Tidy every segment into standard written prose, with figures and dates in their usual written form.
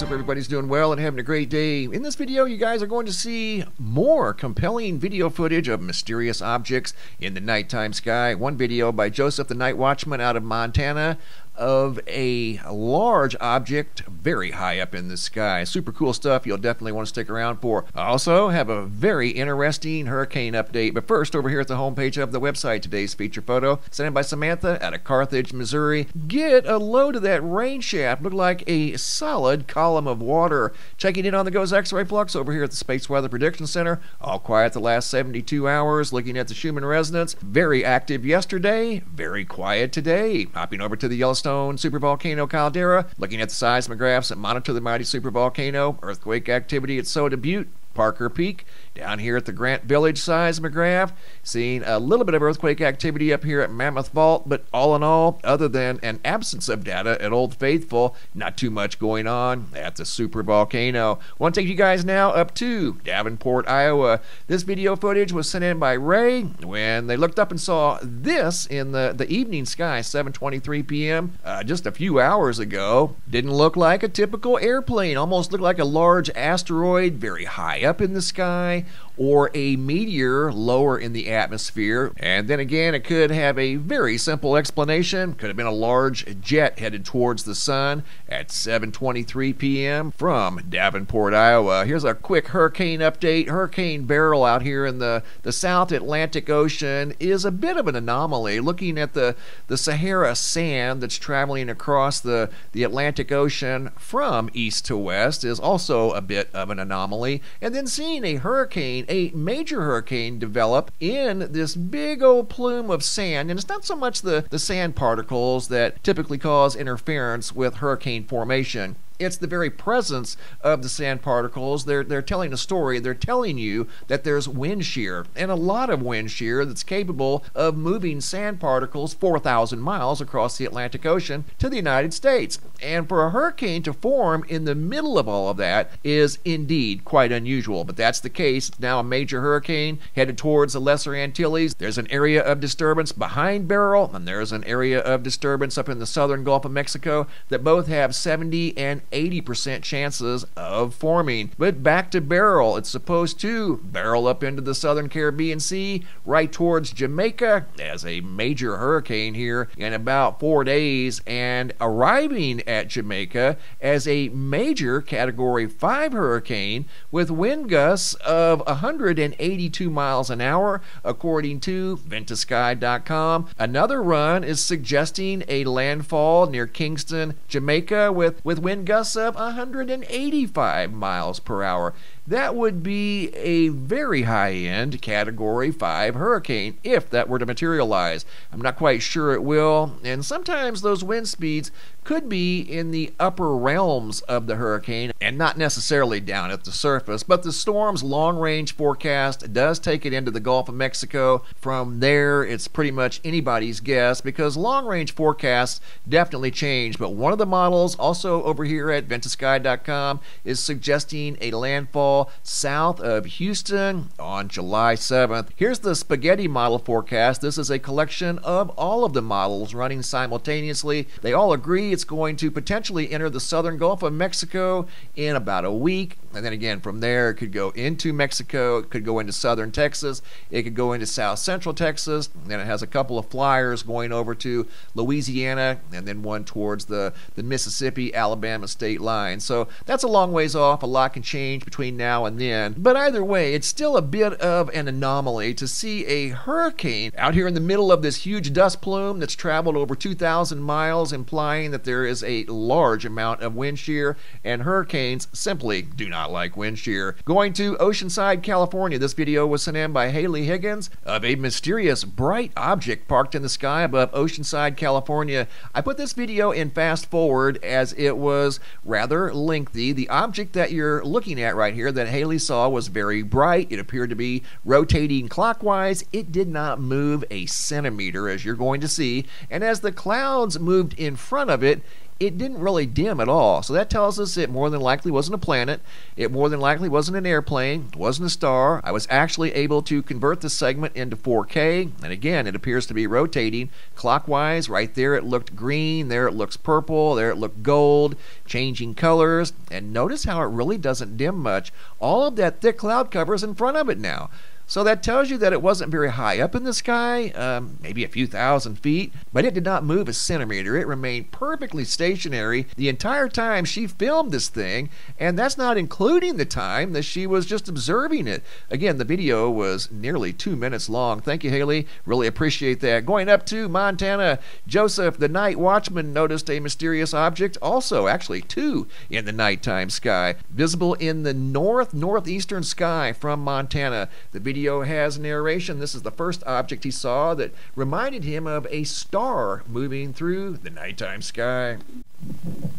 Hope everybody's doing well and having a great day. In this video, you guys are going to see more compelling video footage of mysterious objects in the nighttime sky. One video by Joseph the Night Watchman out of Montana of a large object very high up in the sky. Super cool stuff you'll definitely want to stick around for. I also have a very interesting hurricane update. But first, over here at the homepage of the website, today's feature photo sent in by Samantha out of Carthage, Missouri. Get a load of that rain shaft. Looked like a solid column of water. Checking in on the GOES X-ray flux over here at the Space Weather Prediction Center. All quiet the last 72 hours. Looking at the Schumann resonance. Very active yesterday. Very quiet today. Hopping over to the Yellowstone supervolcano caldera, looking at the seismographs that monitor the mighty supervolcano, earthquake activity at Soda Butte, Parker Peak, down here at the Grant Village seismograph, seeing a little bit of earthquake activity up here at Mammoth Vault, but all in all, other than an absence of data at Old Faithful, not too much going on at the supervolcano. I want to take you guys now up to Davenport, Iowa. This video footage was sent in by Ray when they looked up and saw this in the evening sky, 7:23 p.m. Just a few hours ago. Didn't look like a typical airplane, almost looked like a large asteroid very high up in the sky, or a meteor lower in the atmosphere. And then again, it could have a very simple explanation. Could have been a large jet headed towards the sun at 7:23 p.m. from Davenport, Iowa. Here's a quick hurricane update. Hurricane Beryl out here in the South Atlantic Ocean is a bit of an anomaly. Looking at the Sahara sand that's traveling across the Atlantic Ocean from east to west is also a bit of an anomaly. And then seeing a hurricane, a major hurricane, develop in this big old plume of sand. And it's not so much the sand particles that typically cause interference with hurricane formation. It's the very presence of the sand particles. They're telling a story. They're telling you that there's wind shear, and a lot of wind shear that's capable of moving sand particles 4,000 miles across the Atlantic Ocean to the United States. And for a hurricane to form in the middle of all of that is indeed quite unusual. But that's the case. It's now a major hurricane headed towards the Lesser Antilles. There's an area of disturbance behind Beryl, and there's an area of disturbance up in the southern Gulf of Mexico that both have 70 and 80% chances of forming. But back to Beryl. It's supposed to barrel up into the southern Caribbean Sea, right towards Jamaica as a major hurricane here in about 4 days, and arriving at Jamaica as a major Category 5 hurricane with wind gusts of 182 miles an hour, according to ventusky.com. Another run is suggesting a landfall near Kingston, Jamaica with wind gusts of 185 miles per hour. That would be a very high-end Category 5 hurricane if that were to materialize. I'm not quite sure it will, and sometimes those wind speeds could be in the upper realms of the hurricane and not necessarily down at the surface. But the storm's long-range forecast does take it into the Gulf of Mexico. From there, it's pretty much anybody's guess because long-range forecasts definitely change. But one of the models, also over here at ventusky.com, is suggesting a landfall south of Houston on July 7th. Here's the spaghetti model forecast. This is a collection of all of the models running simultaneously. They all agree it's going to potentially enter the southern Gulf of Mexico in about a week. And then again, from there, it could go into Mexico, it could go into southern Texas, it could go into south central Texas, and then it has a couple of flyers going over to Louisiana, and then one towards the Mississippi-Alabama state line. So that's a long ways off. A lot can change between now and then. But either way, it's still a bit of an anomaly to see a hurricane out here in the middle of this huge dust plume that's traveled over 2,000 miles, implying that there is a large amount of wind shear, and hurricanes simply do not like wind shear. Going to Oceanside, California. This video was sent in by Haley Higgins of a mysterious bright object parked in the sky above Oceanside, California. I put this video in fast forward as it was rather lengthy. The object that you're looking at right here that Haley saw was very bright. It appeared to be rotating clockwise. It did not move a centimeter, as you're going to see. And as the clouds moved in front of it, it didn't really dim at all. So that tells us it more than likely wasn't a planet. It more than likely wasn't an airplane. It wasn't a star. I was actually able to convert the segment into 4K. And again, it appears to be rotating clockwise. Right there it looked green. There it looks purple. There it looked gold, changing colors. And notice how it really doesn't dim much. All of that thick cloud cover is in front of it now. So that tells you that it wasn't very high up in the sky, maybe a few thousand feet, but it did not move a centimeter. It remained perfectly stationary the entire time she filmed this thing, and that's not including the time that she was just observing it. Again, the video was nearly 2 minutes long. Thank you, Haley. Really appreciate that. Going up to Montana, Joseph, the night watchman, noticed a mysterious object, also actually two in the nighttime sky, visible in the northeastern sky from Montana. The video has narration. This is the first object he saw that reminded him of a star moving through the nighttime sky.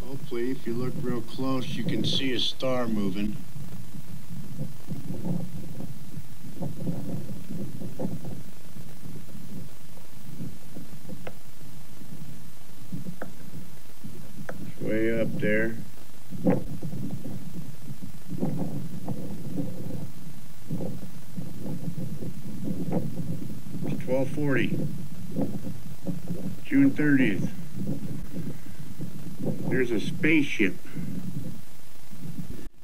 Hopefully, if you look real close, you can see a star moving. It's way up there. 12:40, June 30th. There's a spaceship.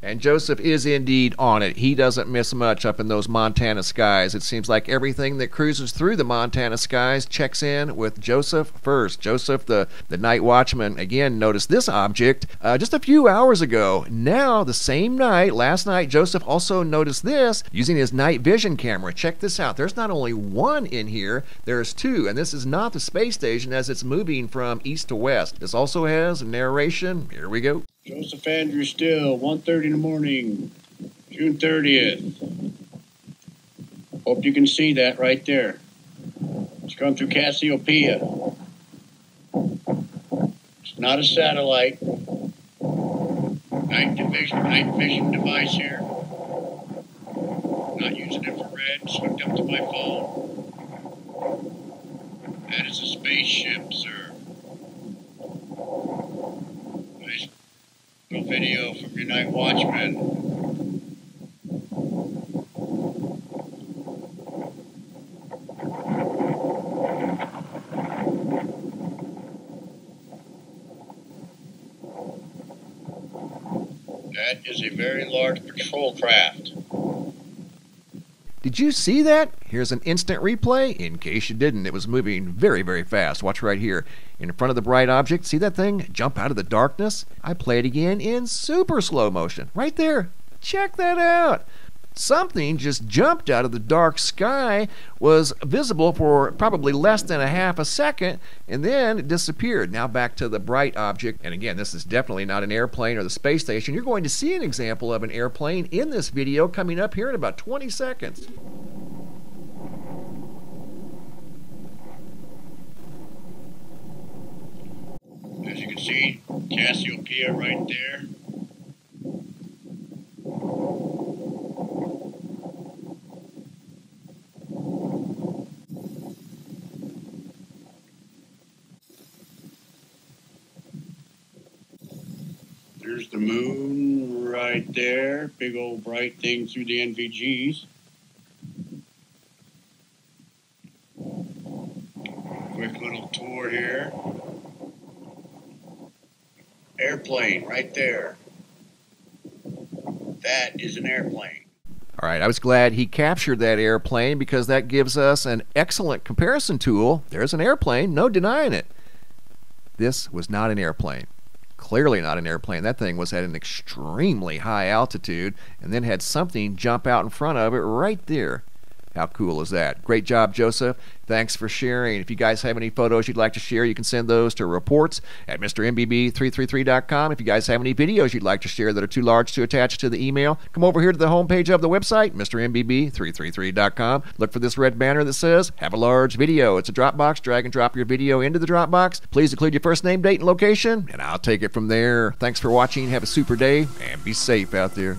And Joseph is indeed on it. He doesn't miss much up in those Montana skies. It seems like everything that cruises through the Montana skies checks in with Joseph first. Joseph, the night watchman, again, noticed this object just a few hours ago. Now, the same night, last night, Joseph also noticed this using his night vision camera. Check this out. There's not only one in here, there's two. And this is not the space station as it's moving from east to west. This also has narration. Here we go. Joseph Andrew Still, 1:30 in the morning, June 30th. Hope you can see that right there. It's going through Cassiopeia. It's not a satellite. Night vision device here. Not using infrared. It's hooked up to my phone. That is a spaceship, sir. Nice video from your night watchman. That is a very large patrol craft. Did you see that? Here's an instant replay. In case you didn't, it was moving very, very fast. Watch right here. In front of the bright object, see that thing jump out of the darkness? I play it again in super slow motion. Right there. Check that out. Something just jumped out of the dark sky, was visible for probably less than a half a second, and then it disappeared. Now back to the bright object. And again, this is definitely not an airplane or the space station. You're going to see an example of an airplane in this video coming up here in about 20 seconds. As you can see, Cassiopeia right there. There's the moon right there. Big old bright thing through the NVGs. Quick little tour here. Airplane right there. That is an airplane. All right, I was glad he captured that airplane because that gives us an excellent comparison tool. There's an airplane, no denying it. This was not an airplane. Clearly not an airplane. That thing was at an extremely high altitude and then had something jump out in front of it right there. How cool is that? Great job, Joseph. Thanks for sharing. If you guys have any photos you'd like to share, you can send those to reports at MrMBB333.com. If you guys have any videos you'd like to share that are too large to attach to the email, come over here to the homepage of the website, MrMBB333.com. Look for this red banner that says, Have a Large Video. It's a Dropbox. Drag and drop your video into the Dropbox. Please include your first name, date, and location, and I'll take it from there. Thanks for watching. Have a super day, and be safe out there.